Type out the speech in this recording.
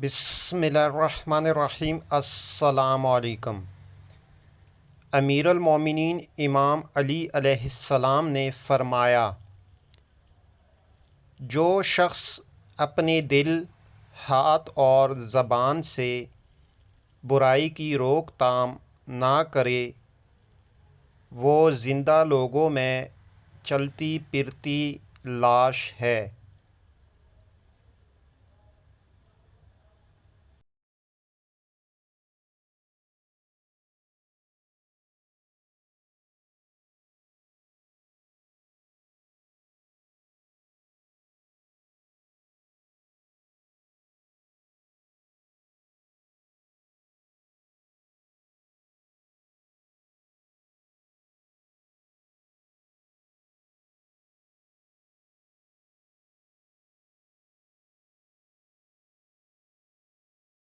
बिस्मिल्लाहिर्रहमानिर्रहीम। अस्सलामुअलैकुम। अमीरुल मोमिनीन इमाम अली अलैहिस्सलाम ने फ़रमाया, जो शख्स अपने दिल, हाथ और ज़बान से बुराई की रोकथाम ना करे, वो ज़िंदा लोगों में चलती फिरती लाश है।